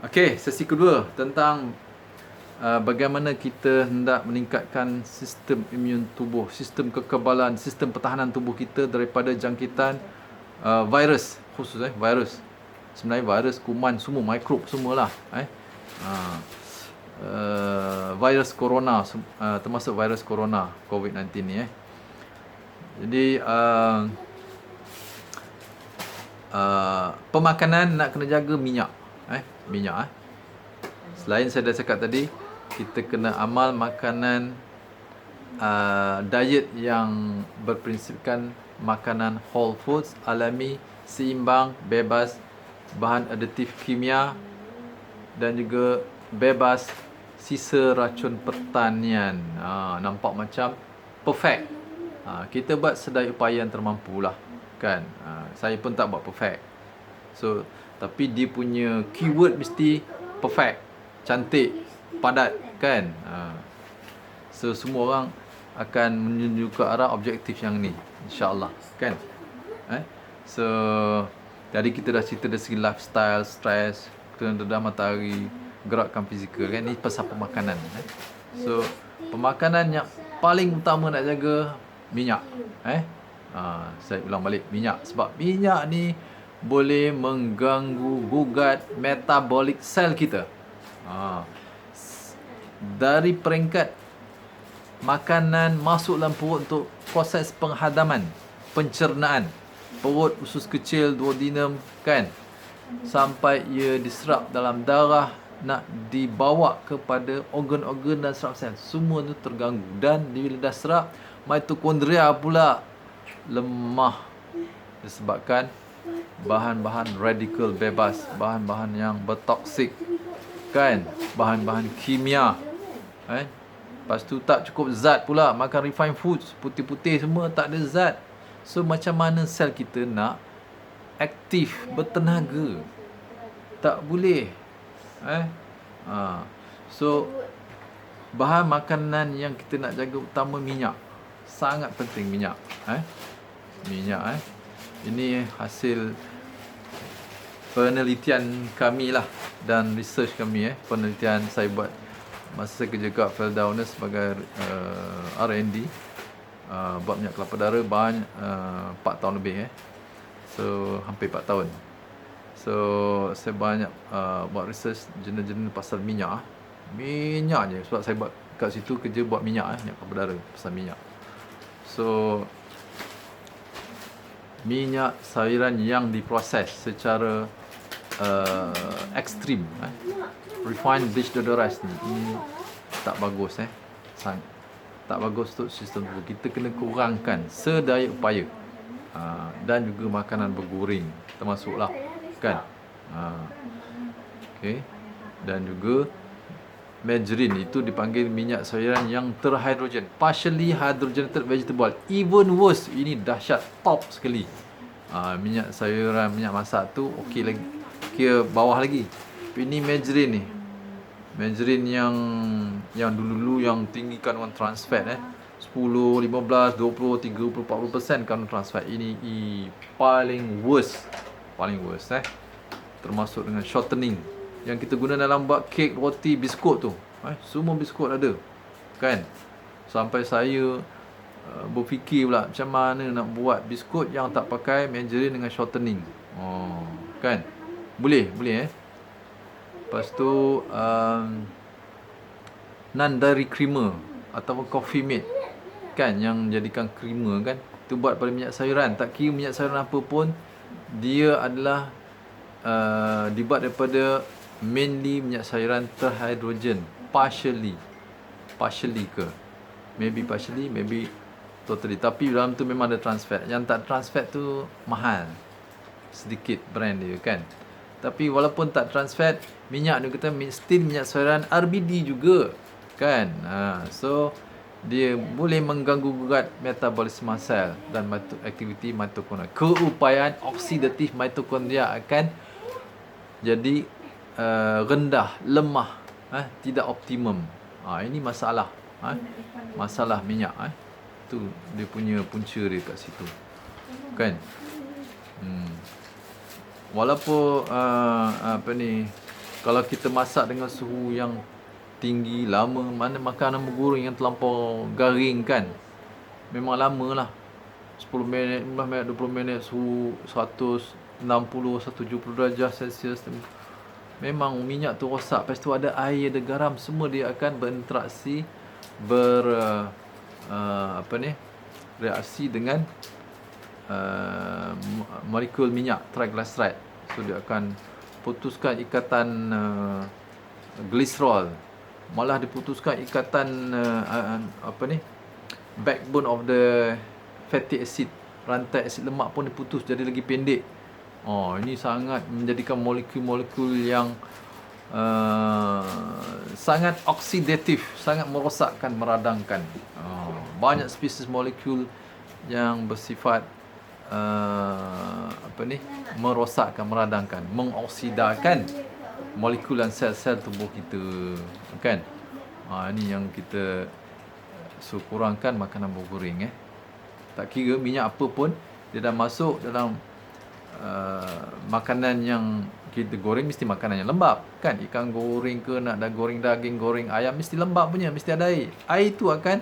Okey, sesi kedua tentang bagaimana kita hendak meningkatkan sistem imun tubuh, sistem kekebalan, sistem pertahanan tubuh kita daripada jangkitan virus, khusus virus. Sebenarnya virus, kuman, semua mikrob semualah. Virus corona, termasuk virus corona COVID-19 ni. Jadi pemakanan nak kena jaga minyak. Minyak. Selain saya dah cakap tadi, kita kena amal makanan diet yang berprinsipkan makanan whole foods, alami, seimbang, bebas bahan aditif kimia dan juga bebas sisa racun pertanian. Nampak macam perfect. Kita buat sedaya upaya yang termampulah, kan. Saya pun tak buat perfect. So, tapi dia punya keyword mesti perfect, cantik, padat, kan. So semua orang akan menuju ke arah objektif yang ni, insya-Allah, kan. So tadi kita dah cerita dari segi lifestyle, stres, kena dedah matahari, gerakan fizikal, kan. Ni pasal pemakanan. So pemakanan yang paling utama nak jaga minyak. Saya ulang balik, minyak. Sebab minyak ni boleh mengganggu, gugat metabolik sel kita. Dari peringkat makanan masuk dalam perut untuk proses penghadaman, pencernaan, perut usus kecil, duodenum, kan, sampai ia diserap dalam darah, nak dibawa kepada organ-organ dan saraf sel, semua tu terganggu. Dan bila dah serap, mitokondria pula lemah disebabkan bahan-bahan radikal bebas, bahan-bahan yang bertoksik, kan, bahan-bahan kimia. Lepas tu tak cukup zat pula, makan refined foods, putih-putih semua tak ada zat. So macam mana sel kita nak aktif, bertenaga? Tak boleh. So bahan makanan yang kita nak jaga utama minyak. Sangat penting minyak. Minyak. Ini hasil penelitian kami lah dan research kami. Penelitian saya buat masa saya kerja kat Felda sebagai R&D, buat minyak kelapa darah banyak, 4 tahun lebih. So hampir 4 tahun. So saya banyak buat research jenis-jenis pasal minyak. Minyak je, sebab saya buat kat situ kerja buat minyak, minyak kelapa darah, pasal minyak. So minyak sayuran yang diproses secara ekstrim, refined vegetable rice ni, ini tak bagus. Tak bagus untuk sistem tubuh. Kita kena kurangkan sedaya upaya. Dan juga makanan bergoreng termasuklah, kan. Okey. Dan juga margarine, itu dipanggil minyak sayuran yang terhidrogen, partially hydrogenated vegetable. Even worse, ini dahsyat, top sekali. Minyak sayuran, minyak masak tu okey lagi, kira bawah lagi. Tapi ini margarine ni, margarine yang dulu-dulu yang tinggikan orang trans fat, 10, 15, 20, 30, 40% kandungan trans fat. Ini paling worst. Termasuk dengan shortening yang kita guna dalam buat kek, roti, biskut tu. Semua biskut ada, kan. Sampai saya berfikir pula macam mana nak buat biskut yang tak pakai margarine dengan shortening. Kan. Boleh. Lepas tu non-dairy creamer ataupun coffee mate, kan, yang jadikan creamer, kan. Tu buat pada minyak sayuran. Tak kira minyak sayuran apa pun, dia adalah dibuat daripada mainly minyak sayuran terhidrogen, partially ke, maybe partially, maybe totally. Tapi dalam tu memang ada trans fat. Yang tak trans fat tu mahal sedikit brand dia, kan. Tapi walaupun tak trans fat, minyak ni kita still minyak sayuran RBD juga, kan. So dia boleh mengganggu gugat metabolisme sel dan aktiviti mitokondria. Keupayaan oksidatif mitokondria akan jadi rendah, lemah, tidak optimum. Ini masalah, masalah minyak. Tu dia punya punca dia kat situ, kan. Walaupun Kalau kita masak dengan suhu yang tinggi, lama, mana makanan bergoreng yang terlampau garing kan, memang lama lah. 10 minit, 15 minit, 20 minit, suhu 160, 170 darjah Celsius. Memang minyak tu rosak. Lepas tu ada air, ada garam, semua dia akan berinteraksi, reaksi dengan molekul minyak triglyceride. So dia akan putuskan ikatan glycerol, malah diputuskan ikatan backbone of the fatty acid, rantai asid lemak pun diputus jadi lagi pendek. Ini sangat menjadikan molekul-molekul yang sangat oksidatif, sangat merosakkan, meradangkan. Banyak spesies molekul yang bersifat merosakkan, meradangkan, mengoksidakan molekul dan sel-sel tubuh kita, kan? Ini yang kita kurangkan makanan bergoreng. Tak kira minyak apa pun, dia dah masuk dalam makanan yang kita goreng, mesti makanan yang lembab, kan? Ikan goreng ke, nak dah goreng daging, goreng ayam, mesti lembab punya, mesti ada air. Air tu akan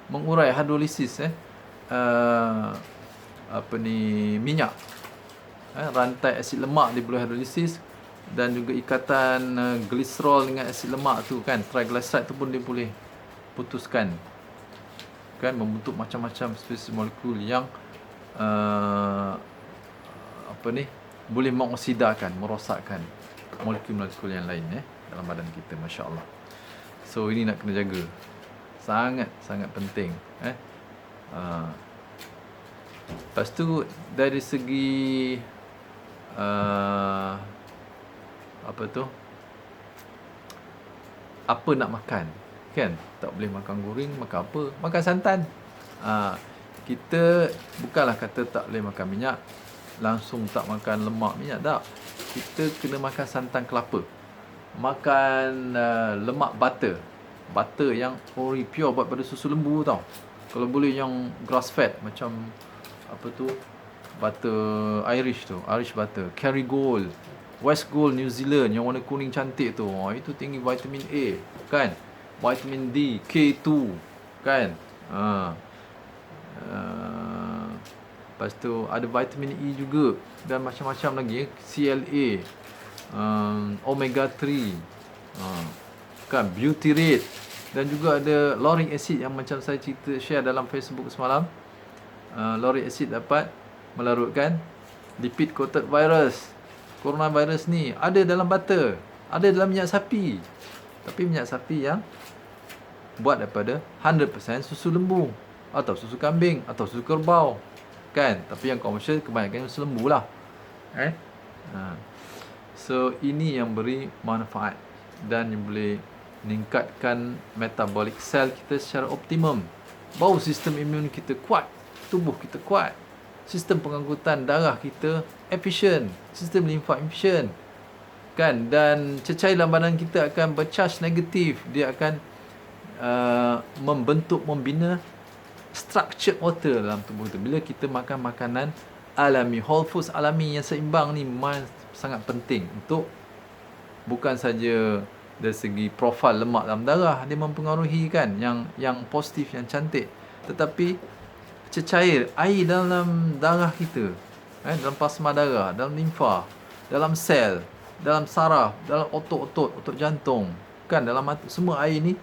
mengurai hidrolisis minyak. Rantai asid lemak dia boleh hidrolisis, dan juga ikatan glycerol dengan asid lemak tu, kan, triglyceride tu pun dia boleh putuskan, kan, membentuk macam-macam spesies molekul yang boleh mengoksidakan, merosakkan molekul-molekul yang lain dalam badan kita, masya-Allah. So ini nak kena jaga, sangat penting. Lepas tu dari segi apa nak makan, kan? Tak boleh makan goreng, makan apa? Makan santan. Kita bukanlah kata tak boleh makan minyak, langsung tak makan lemak minyak, tak. Kita kena makan santan kelapa, makan lemak butter yang ori pure, buat pada susu lembu, tau. Kalau boleh yang grass fed, macam butter Irish tu, Irish butter, Kerrygold, West Gold New Zealand yang warna kuning cantik tu. Itu tinggi vitamin A, kan, vitamin D, K2, kan. Lepas tu ada vitamin E juga, dan macam-macam lagi, CLA, omega 3, kan, butyrate, dan juga ada lauric acid yang macam saya share dalam Facebook semalam. Lauric acid dapat melarutkan lipid coated virus. Coronavirus ni ada dalam butter, ada dalam minyak sapi, tapi minyak sapi yang buat daripada 100% susu lembu, atau susu kambing, atau susu kerbau, kan. Tapi yang komersial kebanyakan susu lembu lah. So ini yang beri manfaat dan yang boleh meningkatkan metabolic cell kita secara optimum. Baru sistem imun kita kuat, tubuh kita kuat, sistem pengangkutan darah kita efisien, sistem limfa efisien, kan. Dan cecair dalam badan kita akan bercharge negatif. Dia akan membina structured water dalam tubuh kita. Bila kita makan makanan alami, whole foods alami yang seimbang ni, sangat penting untuk bukan saja dari segi profil lemak dalam darah, dia mempengaruhi, kan, yang positif, yang cantik, tetapi cecair air dalam darah kita, dalam plasma darah, dalam limfa, dalam sel, dalam saraf, dalam otot jantung, kan, dalam semua air ni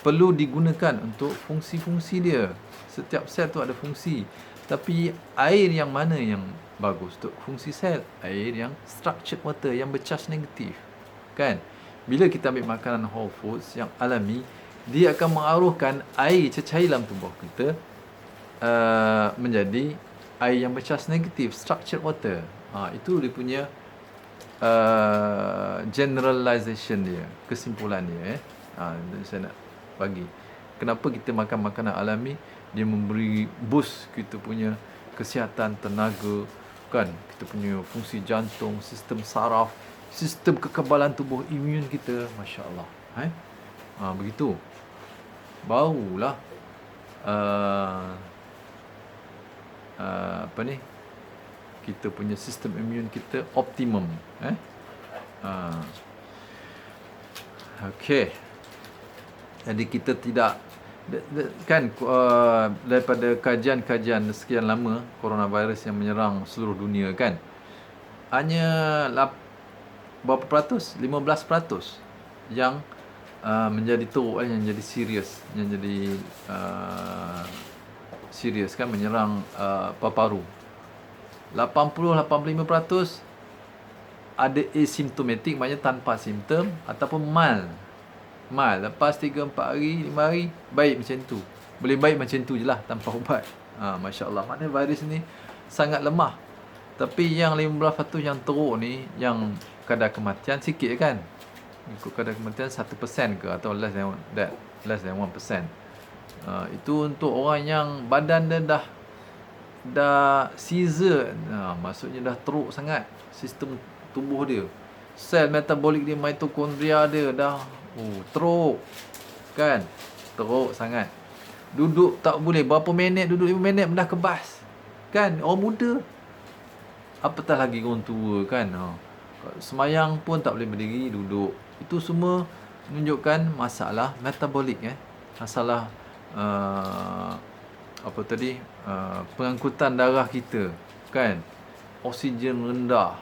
perlu digunakan untuk fungsi-fungsi dia. Setiap sel tu ada fungsi, tapi air yang mana yang bagus untuk fungsi sel? Air yang structured water, yang bercharge negatif, kan. Bila kita ambil makanan whole foods yang alami, dia akan mengaruhkan air cecair dalam tubuh kita menjadi air yang bercharge negatif, structured water. Itu dia punya generalization dia, kesimpulan dia. Saya nak bagi kenapa kita makan makanan alami, dia memberi boost kita punya kesihatan, tenaga, kan, kita punya fungsi jantung, sistem saraf, sistem kekebalan tubuh, imun kita, masya-Allah. Begitu barulah kita punya sistem imun kita optimum. Okey. Jadi kita tidak kan daripada kajian-kajian sekian lama coronavirus yang menyerang seluruh dunia kan, hanya berapa peratus? 15% yang menjadi teruk, yang jadi serius, yang jadi serius kan, menyerang paru-paru. 80-85% ada asymptomatic, maknanya tanpa simptom, ataupun mild. Lepas 3-4 hari, 5 hari baik macam tu. Boleh baik macam tu je lah tanpa ubat. Masya Allah, maknanya virus ni sangat lemah. Tapi yang 15% yang teruk ni, yang kadar kematian sikit kan, ikut kadar kematian 1% ke, atau less than 1%. Itu untuk orang yang badan dia dah season, maksudnya dah teruk sangat sistem tubuh dia, sel metabolik dia, mitokondria dia dah teruk kan, teruk sangat. Duduk tak boleh berapa minit, duduk 5 minit dah kebas kan, orang muda, apatah lagi orang tua kan. Semayang pun tak boleh berdiri, duduk. Itu semua menunjukkan masalah metabolik, masalah pengangkutan darah kita kan, oksigen rendah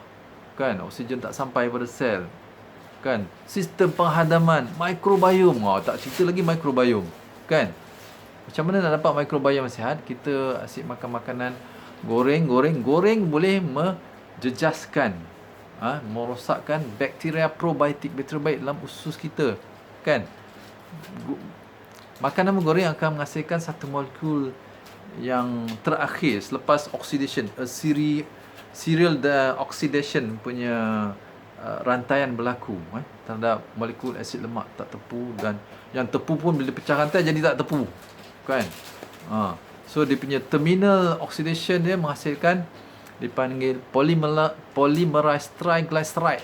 kan, oksigen tak sampai pada sel kan, sistem penghadaman, mikrobiom, tak cerita lagi mikrobiom kan. Macam mana nak dapat mikrobiom sihat? Kita asyik makan makanan goreng boleh menjejaskan, merosakkan bakteria probiotik, bakteria baik dalam usus kita kan. Makanan goreng akan menghasilkan satu molekul yang terakhir selepas oxidation, serial oxidation punya rantaian berlaku terhadap molekul asid lemak tak tepu, dan yang tepu pun bila pecah rantai jadi tak tepu kan. So dia punya terminal oxidation dia menghasilkan, dipanggil polymerized triglyceride.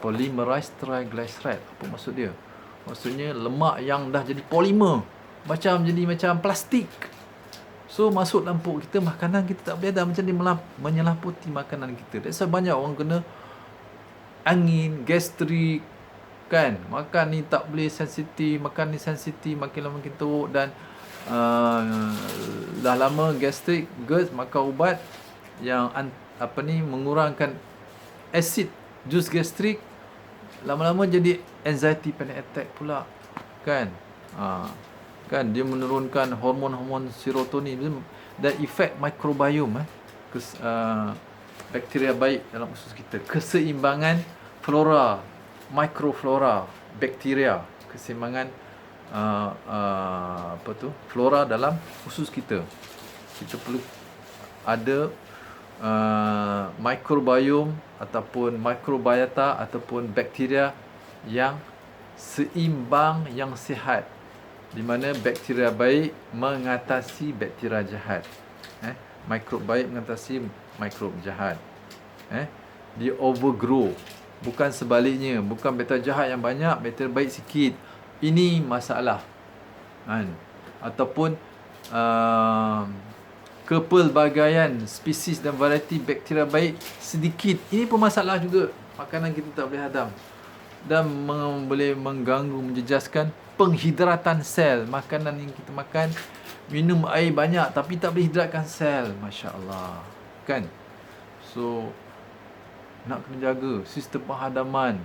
Polymerized triglyceride, apa maksud dia? Maksudnya lemak yang dah jadi polimer, jadi macam plastik. So masuk dalam perut kita, makanan kita tak boleh ada, macam dia menyelaputi makanan kita. That's why banyak orang kena angin, gastrik kan. Makan ni tak boleh sensitif, makan ni sensitif, makin lama makin teruk. Dan dah lama gastrik, GERD, makan ubat yang mengurangkan asid jus gastrik, lama-lama jadi anxiety panic attack pula kan. Kan dia menurunkan hormon-hormon serotonin dan efek mikrobiom, bakteria baik dalam usus kita, keseimbangan flora, mikroflora, bakteria, keseimbangan flora dalam usus kita. Kita perlu ada mikrobiom ataupun mikrobiota ataupun bakteria yang seimbang, yang sihat, di mana bakteria baik mengatasi bakteria jahat, mikrob baik mengatasi mikrob jahat. Dia overgrow, bukan sebaliknya, bukan bakteria jahat yang banyak, bakteria baik sikit. Ini masalah ataupun kepelbagaian spesies dan varieti bakteria baik sedikit. Ini pun masalah juga. Makanan kita tak boleh hadam dan boleh mengganggu, menjejaskan penghidratan sel. Makanan yang kita makan, minum air banyak tapi tak boleh hidratkan sel. Masya Allah kan. So nak kena jaga sistem penghadaman,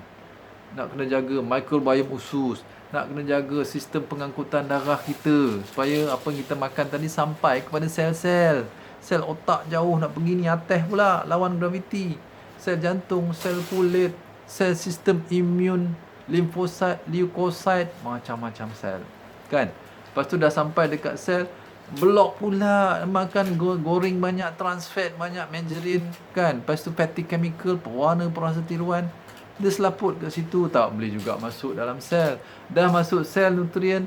nak kena jaga mikrobiom usus, nak kena jaga sistem pengangkutan darah kita, supaya apa yang kita makan tadi sampai kepada sel-sel. Sel otak jauh nak pergi ni atas pula, lawan graviti. Sel jantung, sel kulit, sel sistem imun, limfosit, leukosit, macam-macam sel kan. Lepas tu dah sampai dekat sel, blok pula, makan goreng banyak, trans fat banyak, margarine kan. Lepas tu fatty chemical, pewarna, perasa tiruan, dia selaput kat situ, tak boleh juga masuk dalam sel. Dah masuk sel, nutrien,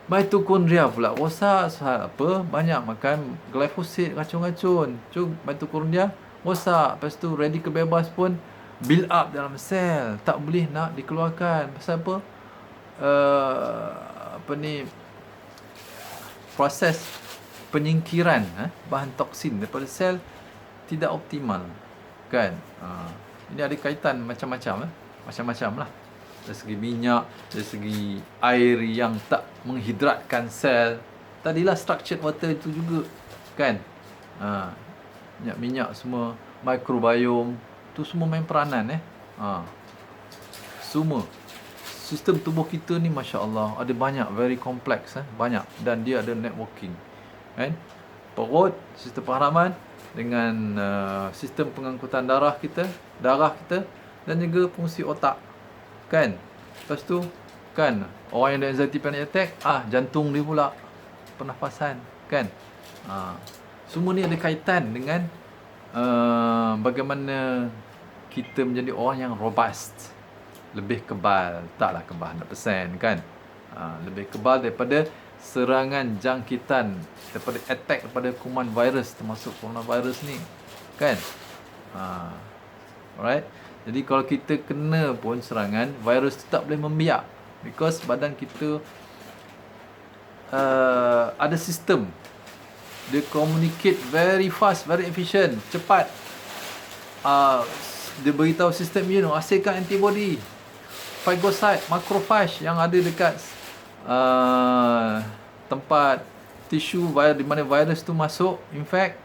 mitokondria pula rosak. Banyak makan glyphosate, racun-racun, mitokondria rosak. Lepas tu radikal bebas pun build up dalam sel, tak boleh nak dikeluarkan. Pasal apa? Proses penyingkiran bahan toksin daripada sel tidak optimal, kan. Ini ada kaitan macam-macam lah. Dari segi minyak, dari segi air yang tak menghidratkan sel. Tadilah structured water itu juga, kan. Minyak semua, microbiome tu semua main peranan. Semua sistem tubuh kita ni Masya Allah ada banyak, very complex, banyak, dan dia ada networking, kan. Perut, sistem pengharaman dengan sistem pengangkutan darah kita, dan juga fungsi otak, kan. Lepas tu, kan, orang yang ada anxiety panic attack, jantung dia pula, pernafasan, kan. Semua ni ada kaitan dengan bagaimana kita menjadi orang yang robust, lebih kebal, taklah kebal 100%, kan. Lebih kebal daripada serangan jangkitan, daripada attack daripada kuman virus, termasuk coronavirus ni, kan. Alright. Jadi kalau kita kena pun serangan, virus tu tak boleh membiak, because badan kita ada sistem. Dia communicate very fast, very efficient, cepat. Dia beritahu sistem imun, hasilkan antibody, phagocyte, macrophage yang ada dekat tempat tisu di mana virus tu masuk, infect.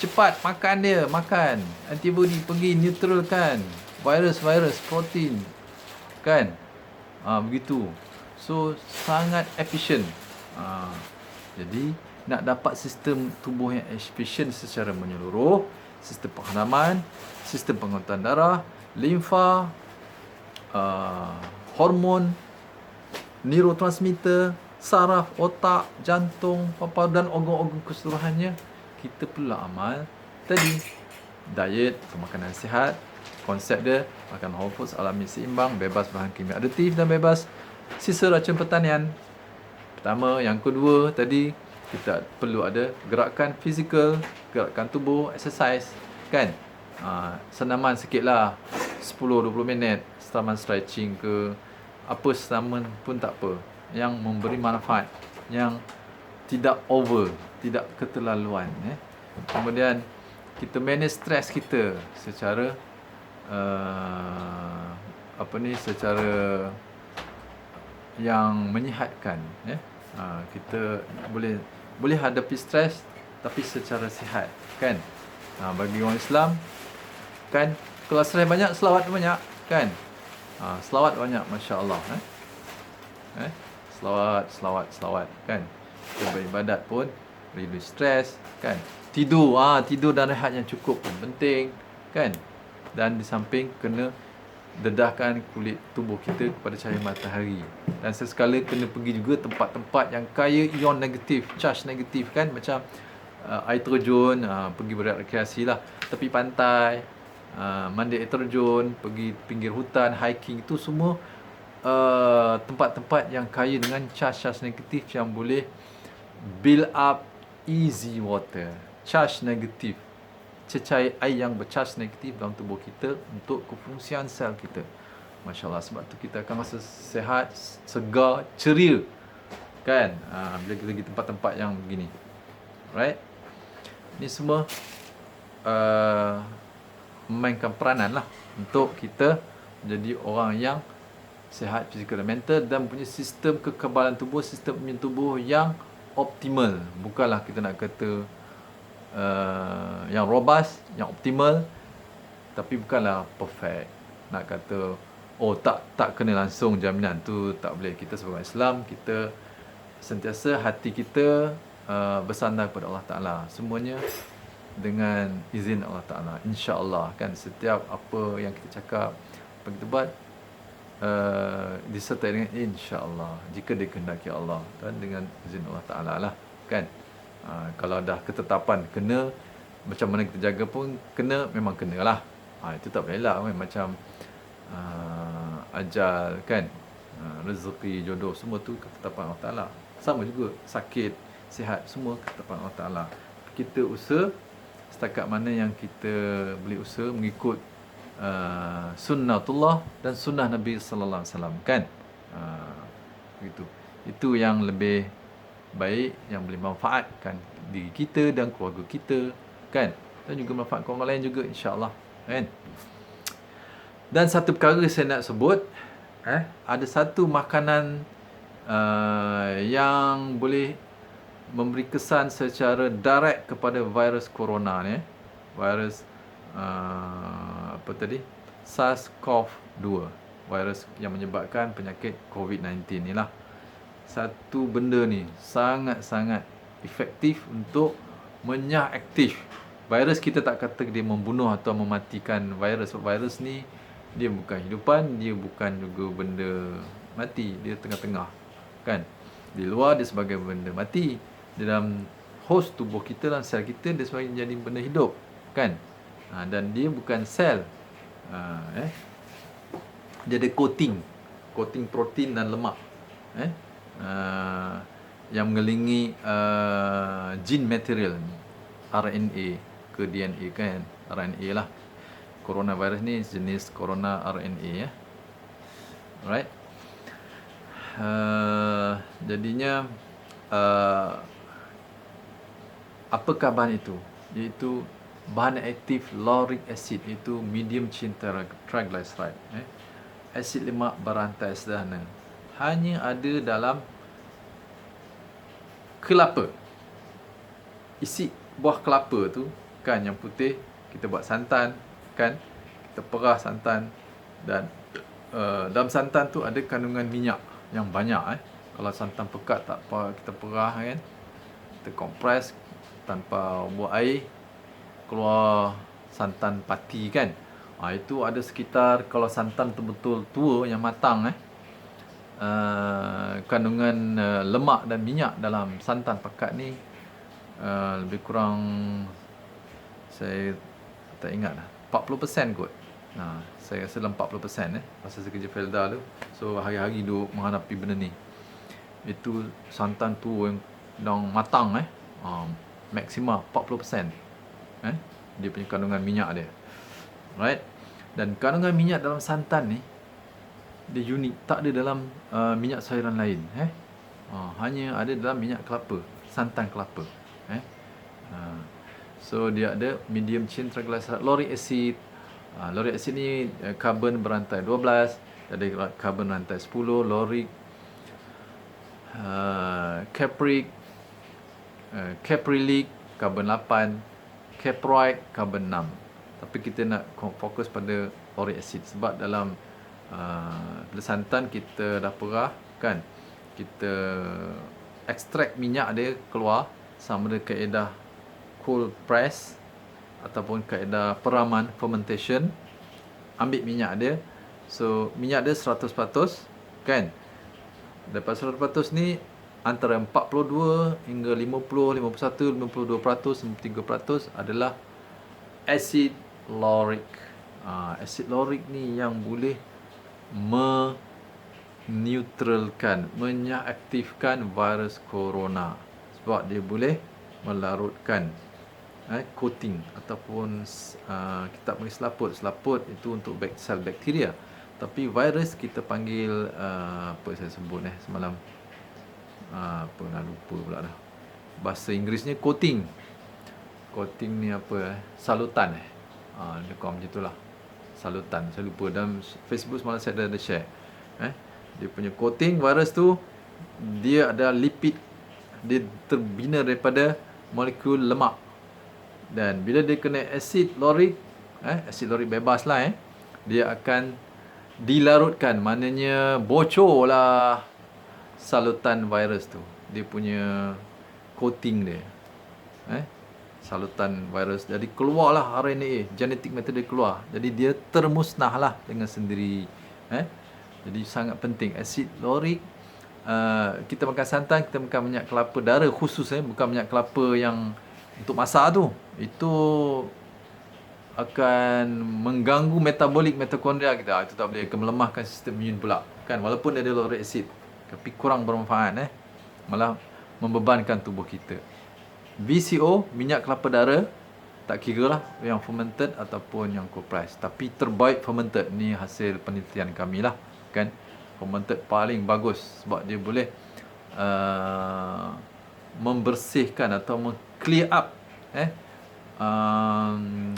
Cepat makan antibody, pergi neutralkan virus, protein, kan. Begitu. So sangat efisien. Jadi nak dapat sistem tubuh yang efisien secara menyeluruh, sistem pengharaman, sistem pengangkutan darah, limfa, hormon, neurotransmitter, saraf, otak, jantung, paru-paru dan organ-organ keseluruhannya, kita perlu amal tadi. Diet, pemakanan sihat, konsep dia makan whole foods alami seimbang, bebas bahan kimia aditif dan bebas sisa racun pertanian. Pertama. Yang kedua, tadi kita perlu ada gerakan fizikal, gerakan tubuh, exercise, kan. Senaman sikit lah, 10-20 minit, senaman stretching ke apa, senaman pun tak apa, yang memberi manfaat, yang tidak over, tidak keterlaluan. Kemudian kita manage stres kita secara secara yang menyihatkan. Kita boleh hadapi stres tapi secara sihat, kan. Bagi orang Islam, kan, kalau stres banyak, selawat banyak, kan. Selawat banyak, Masya Allah. Selawat, kan. Kita beribadat pun reduce stres, kan. Tidur dan rehat yang cukup pun penting, kan. Dan di samping kena dedahkan kulit tubuh kita kepada cahaya matahari, dan sesekala kena pergi juga tempat-tempat yang kaya ion negatif, charge negatif, kan. Macam air terjun, pergi berekreasi lah, tepi pantai, mandi air terjun, pergi pinggir hutan, hiking, itu semua tempat-tempat yang kaya dengan charge negatif yang boleh build up easy water, charge negatif, cecair air yang bercharge negatif dalam tubuh kita untuk kefungsian sel kita. Masya Allah. Sebab tu kita akan rasa sehat, segar, ceria, kan, bila kita pergi tempat-tempat yang begini. Right. Ini semua memainkan peranan lah untuk kita menjadi orang yang sihat fizikal dan mental, dan punya sistem kekebalan tubuh, sistem imun tubuh yang optimal. Bukanlah kita nak kata yang robust, yang optimal, tapi bukanlah perfect. Nak kata tak kena langsung jaminan, tu tak boleh. Kita sebagai Islam, kita sentiasa hati kita bersandar kepada Allah Ta'ala, semuanya dengan izin Allah Ta'ala, insya-Allah, kan. Setiap apa yang kita cakap, apa kita buat, disertai dengan insya-Allah, jika dikehendaki Allah, dan dengan izin Allah Ta'ala lah, kan. Kalau dah ketetapan kena, macam mana kita jaga pun kena, memang kenalah. Itu tak boleh lah, macam ajal, kan, rezeki, jodoh, semua tu ketetapan Allah Ta'ala. Sama juga sakit, sihat, semua ketetapan Allah Ta'ala. Kita usaha setakat mana yang kita boleh usaha mengikut sunnatullah dan sunnah Nabi sallallahu alaihi wasallam, kan. Begitu. Itu yang lebih baik, yang boleh manfaatkan diri kita dan keluarga kita, kan. dan juga manfaat orang lain juga, insya-Allah, kan. Dan satu perkara saya nak sebut, ada satu makanan yang boleh memberi kesan secara direct kepada virus corona ni, virus apa tadi, SARS-CoV-2, virus yang menyebabkan penyakit COVID-19 ni lah. Satu benda ni sangat-sangat efektif untuk menyah-aktif virus. Kita tak kata dia membunuh atau mematikan virus. Virus ni dia bukan hidupan, dia bukan juga benda mati, dia tengah-tengah, kan. Di luar dia sebagai benda mati, di dalam host tubuh kita, dalam sel kita, dia sebagai jadi benda hidup, kan. Dan dia bukan sel, dia ada coating protein dan lemak, yang mengelilingi gene material, RNA ke DNA, kan. RNA lah. Coronavirus ni jenis corona RNA, ya. Alright. Jadinya apakah bahan itu? Iaitu bahan aktif lauric acid, itu medium chain triglyceride, asid lemak berantai sederhana. Hanya ada dalam kelapa. Isi buah kelapa tu, kan, yang putih, kita buat santan, kan. Kita perah santan, dan dalam santan tu ada kandungan minyak yang banyak. Kalau santan pekat tak apa, kita perah, kan, kita kompres tanpa buat air, keluar santan pati, kan. Itu ada sekitar, kalau santan tu betul tua yang matang, kandungan lemak dan minyak dalam santan pekat ni lebih kurang, saya tak ingat dah, 40% kot. Saya rasa dalam 40%, masa saya kerja Felda tu. So hari-hari duk menghadapi benda ni. Itu santan tu yang matang, maksima 40%, dia punya kandungan minyak dia. Right. Dan kandungan minyak dalam santan ni dia unik, tak ada dalam minyak sayuran lain, hanya ada dalam minyak kelapa, santan kelapa, so dia ada medium chain triglyceride lauric acid. Lauric acid ni karbon berantai 12, ada karbon berantai 10, lauric, caprylic karbon 8, caproic karbon 6. Tapi kita nak fokus pada lauric acid sebab dalam santan kita dah perah, kan, kita ekstrak minyak dia keluar, sama ada kaedah cold press ataupun kaedah peraman fermentation. Ambil minyak dia, so minyak dia 100%, kan. Dapat 100% ni antara 42 hingga 50, 51, 52%, 53% adalah asid lauric. Asid lauric ni yang boleh meneutralkan, menyaktifkan virus corona, sebab dia boleh melarutkan coating ataupun kita panggil selaput itu untuk sel bakteria. Tapi virus kita panggil apa saya sebut semalam, apa nak lupa pula dah. Bahasa Inggerisnya coating ni apa, salutan, dia kau macam itulah, salutan, saya lupa. Dalam Facebook semalam saya ada share, dia punya coating virus tu, dia ada lipid, dia terbina daripada molekul lemak. Dan bila dia kena asid lauric, asid lauric bebas lah, dia akan dilarutkan, maknanya bocor lah salutan virus tu, dia punya coating dia, salutan virus. Jadi keluarlah RNA, genetic material keluar. Jadi dia termusnahlah dengan sendiri. Jadi sangat penting asid lauric. Kita makan santan, kita makan minyak kelapa darah khusus, bukan minyak kelapa yang untuk masak tu. Itu akan mengganggu metabolik mitokondria kita. Itu tak boleh, akan melemahkan sistem imun pula, kan. Walaupun ada lauric acid, tapi kurang bermanfaat, malah membebankan tubuh kita. VCO, minyak kelapa darah, tak kira lah yang fermented ataupun yang cold press, tapi terbaik fermented. Ni hasil penelitian kami lah, kan. Fermented paling bagus sebab dia boleh membersihkan atau clear up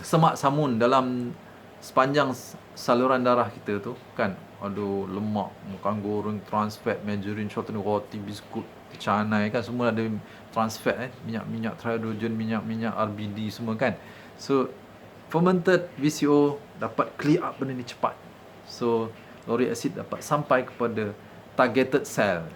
semak samun dalam sepanjang saluran darah kita tu kan. Aduh, lemak, makan goreng, trans fat, margarine, shortening, roti, biskut, canai kan, semua ada trans fat minyak-minyak trihydrogen, minyak-minyak RBD semua kan. So fermented VCO dapat clear up benda ni cepat. So lauric acid dapat sampai kepada targeted cell,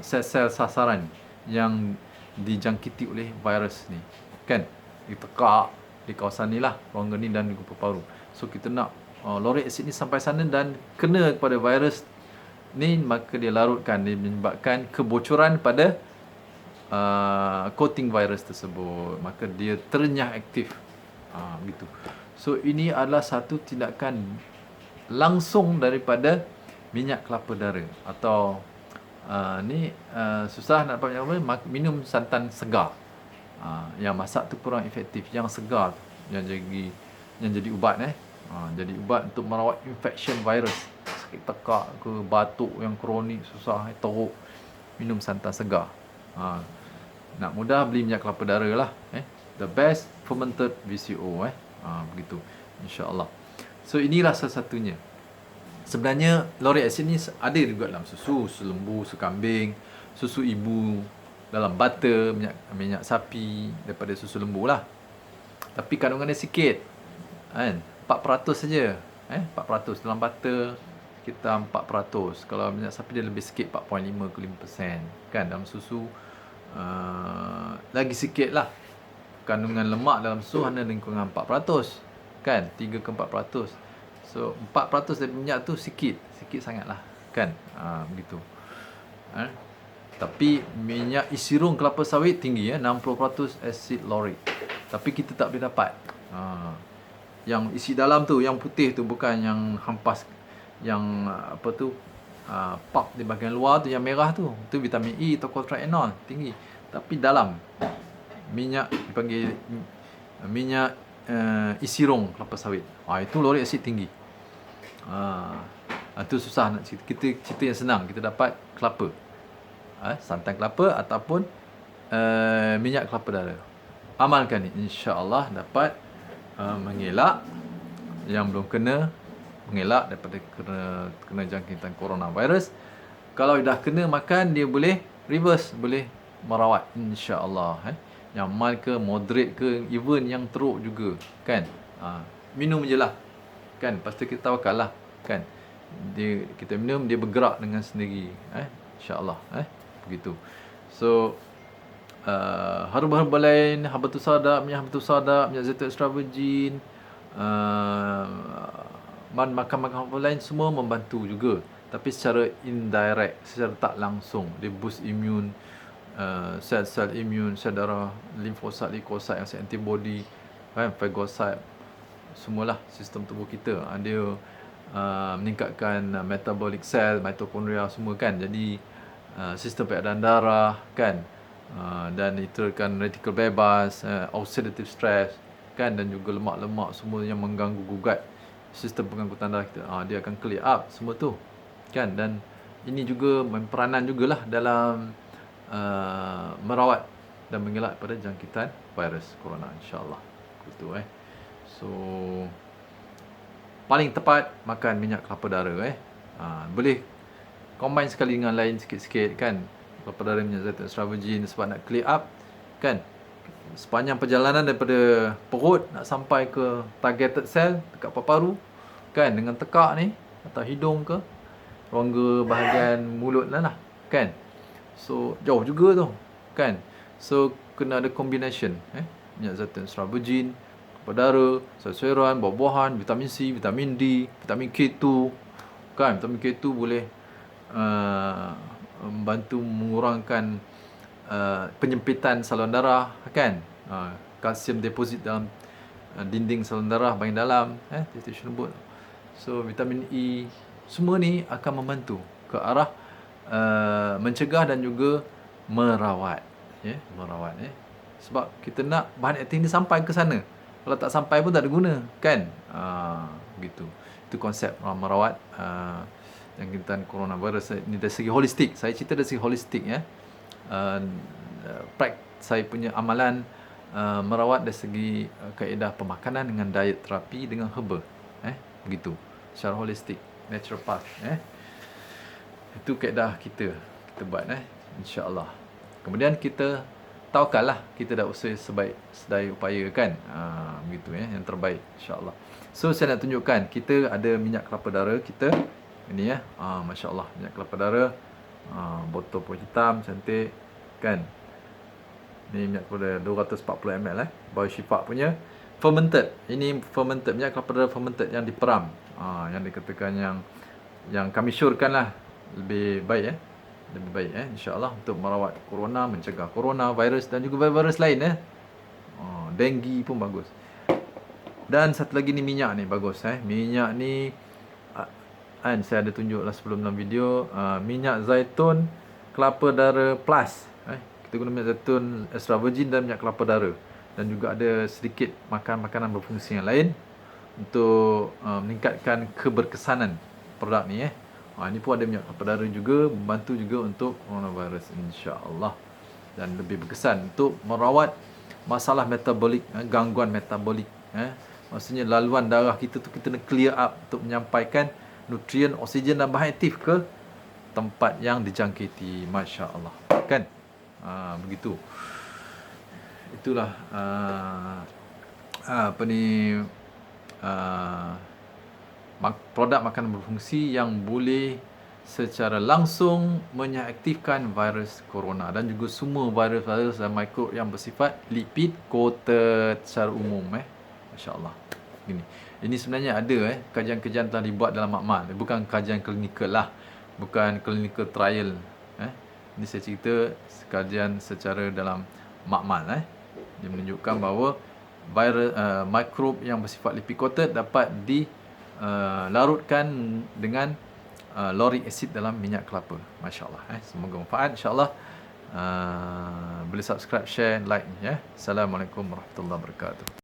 sel-sel sasaran yang dijangkiti oleh virus ni kan. Ditekak di kawasan ni lah, rongga ni dan juga paru-paru. So kita nak lauric acid ni sampai sana dan kena kepada virus ni, maka dia larutkan, dia menyebabkan kebocoran pada coating virus tersebut, maka dia terenyah aktif. Begitu. So ini adalah satu tindakan langsung daripada minyak kelapa dara, atau susah nak dapat minyak apa, minum santan segar. Yang masak tu kurang efektif, yang segar yang jadi ubat jadi ubat untuk merawat infection virus, sakit tekak ke, batuk yang kronik susah teruk, minum santan segar. Nak mudah, beli minyak kelapa dara lah, the best fermented VCO, begitu insya-Allah. So inilah salah satunya. Sebenarnya lauric acid ni ada juga dalam susu lembu, susu kambing, susu ibu, dalam butter, minyak sapi daripada susu lembu lah. Tapi kandungan dia sikit kan, 4% saja. 4% dalam butter kita 4%. Kalau minyak sapi dia lebih sikit, 4.5 ke 5% kan. Dalam susu lagi sikit lah. Kandungan lemak dalam susu hanya lingkungan 4% kan, 3 ke 4%. So 4% dari minyak tu sikit sangat lah kan. Begitu. Tapi minyak isi rong kelapa sawit tinggi 60% acid lauric. Tapi kita tak boleh dapat yang isi dalam tu, yang putih tu, bukan yang hampas, yang apa tu, pulp di bahagian luar tu, yang merah tu vitamin E, tocotrienol tinggi. Tapi dalam minyak dipanggil minyak isi rong kelapa sawit, itu lauric acid tinggi. Itu susah nak cerita. Kita cerita yang senang, kita dapat kelapa, santan kelapa ataupun minyak kelapa dara. Amalkan ni, insya-Allah dapat mengelak yang belum kena, mengelak daripada kena jangkitan coronavirus. Kalau dah kena makan, dia boleh reverse, boleh merawat insya-Allah. Yang mild ke, moderate ke, even yang teruk juga kan. Minum je lah kan, pasti kita tawakal lah kan. Kita minum, dia bergerak dengan sendiri, insya-Allah, begitu. So herba-herba lain, habatus sadaq, minyak zaitun extra virgin, makan herba lain semua membantu juga, tapi secara indirect, secara tak langsung dia boost immune, sel-sel immune, sel darah, limfosit, leukosit, yang antibody, phagocyte, semualah sistem tubuh kita. Dia meningkatkan metabolic cell, mitokondria semua kan. Jadi sistem peredaran darah kan, dan itu kan radical bebas, oxidative stress kan, dan juga lemak-lemak semua yang mengganggu gugat sistem pengangkutan darah kita, dia akan clear up semua tu kan. Dan ini juga berperanan jugalah dalam merawat dan mengelak pada jangkitan virus corona, insya-Allah. Begitu So paling tepat makan minyak kelapa dara. Boleh combine sekali dengan lain sikit-sikit kan, kelapa dara, minyak zaitun extra virgin, sebab nak clear up kan. Sepanjang perjalanan daripada perut nak sampai ke targeted cell dekat paru-paru kan, dengan tekak ni atau hidung ke rongga bahagian mulut lah kan. So jauh juga tu kan. So kena ada combination, minyak zaitun extra virgin, kelapa dara, sayur-sayuran, buah-buahan, vitamin C, vitamin D, vitamin K2 kan. Vitamin K2 boleh membantu mengurangkan penyempitan saluran darah kan. Kalsium deposit dalam dinding saluran darah bahagian dalam, tissue lembut. So vitamin E, semua ni akan membantu ke arah mencegah dan juga merawat, sebab kita nak bahan aktif ni sampai ke sana. Kalau tak sampai pun tak ada guna kan. Begitu. Itu konsep merawat jangkitan coronavirus ni dari segi holistik. Saya cerita dari segi holistik saya punya amalan merawat dari segi kaedah pemakanan dengan diet terapi dengan herba. Begitu. Secara holistik, naturopath. Itu kaedah kita buat insya-Allah. Kemudian kita tawakallah, kita dah usaha sebaik sedaya upaya kan. Begitu yang terbaik insya-Allah. So saya nak tunjukkan kita ada minyak kelapa dara kita. Ini masya-Allah minyak kelapa dara. Botol pun hitam cantik kan. Ni minyak kelapa dara 240 ml Bayu Shifa punya fermented. Ini fermented minyak kelapa dara fermented yang diperam. Yang dikatakan yang kami syorkan lah lebih baik lebih baik insya-Allah untuk merawat corona, mencegah corona, virus dan juga virus lain denggi pun bagus. Dan satu lagi ni minyak ni bagus minyak ni saya ada tunjuklah sebelum dalam video minyak zaitun kelapa dara plus kita guna minyak zaitun extra virgin dan minyak kelapa dara, dan juga ada sedikit makanan berfungsi yang lain untuk meningkatkan keberkesanan produk ni ini pun ada minyak kelapa dara juga, membantu juga untuk coronavirus insya-Allah, dan lebih berkesan untuk merawat masalah metabolik, gangguan metabolik maksudnya laluan darah kita tu kita nak clear up untuk menyampaikan nutrien, oksigen dan bahan aktif ke tempat yang dijangkiti, masya-Allah kan. Begitu. Itulah produk makanan berfungsi yang boleh secara langsung mengaktifkan virus corona dan juga semua virus-virus dan mikrob yang bersifat lipid coated secara umum masya-Allah. Ini sebenarnya ada kajian-kajian telah dibuat dalam makmal, bukan kajian klinikal lah, bukan clinical trial ini saya cerita kajian secara dalam makmal dia menunjukkan bahawa virus mikrob yang bersifat lipid coated dapat dilarutkan dengan lauric acid dalam minyak kelapa. Masya-Allah semoga manfaat insya-Allah. Boleh subscribe, share, like Assalamualaikum warahmatullahi wabarakatuh.